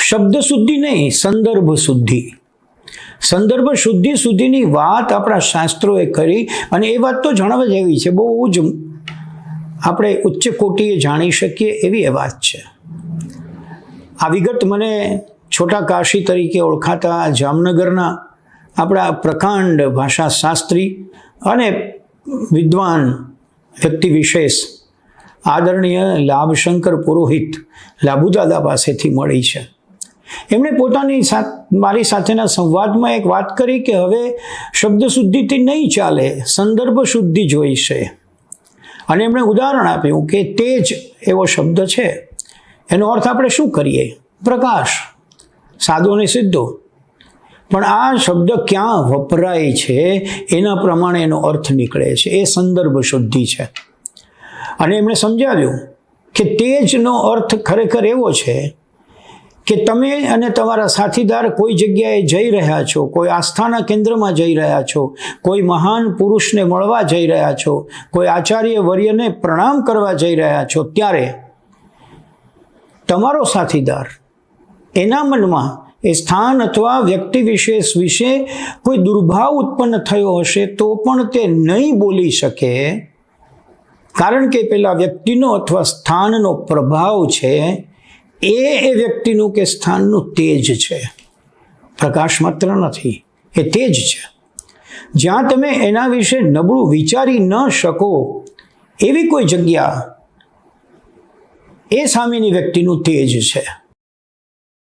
શબ્દ શુદ્ધિ નહીં, સંદર્ભ શુદ્ધિ. સંદર્ભ શુદ્ધિ સુધીની વાત આપણા શાસ્ત્રોએ કરી અને એ વાત તો જાણવા જેવી છે, બહુ જ આપણે ઉચ્ચ કોટીએ જાણી શકીએ એવી એ વાત છે. આ વિગત મને છોટા કાશી તરીકે ઓળખાતા જામનગરના આપણા પ્રકાંડ ભાષાશાસ્ત્રી અને વિદ્વાન વ્યક્તિ વિશેષ આદરણીય લાભશંકર પુરોહિત લાભુદાદા પાસેથી મળી છે. એમણે પોતાની મારી સાથેના સંવાદમાં એક વાત કરી કે હવે શબ્દ શુદ્ધિથી નહીં ચાલે, સંદર્ભ શુદ્ધિ જોઈશે. અને એમણે ઉદાહરણ આપ્યું કે તેજ એવો શબ્દ છે, એનો અર્થ આપણે શું કરીએ? પ્રકાશ, સાદો ને સીધો. પણ આ શબ્દ ક્યાં વપરાય છે એના પ્રમાણે એનો અર્થ નીકળે છે, એ સંદર્ભ શુદ્ધિ છે. અને એમણે સમજાવ્યું કે તેજનો અર્થ ખરેખર એવો છે કે તમે અને તમારા સાથીદાર કોઈ જગ્યાએ જઈ રહ્યા છો, કોઈ આસ્થાના કેન્દ્રમાં જઈ રહ્યા છો, કોઈ મહાન પુરુષને મળવા જઈ રહ્યા છો, કોઈ આચાર્ય વર્યને પ્રણામ કરવા જઈ રહ્યા છો, ત્યારે તમારો સાથીદાર એના મનમાં એ સ્થાન અથવા વ્યક્તિ વિશેષ વિશે કોઈ દુર્ભાવ ઉત્પન્ન થયો હશે તો પણ તે નહીં બોલી શકે, કારણ કે પેલા વ્યક્તિનો અથવા સ્થાનનો પ્રભાવ છે એ વ્યક્તિનું કે સ્થાનનું તેજ છે, પ્રકાશ માત્ર નથી, એ તેજ છે. જ્યાં તમે એના વિશે નબળું વિચારી ન શકો એવી કોઈ જગ્યા એ સામેની વ્યક્તિનું તેજ છે.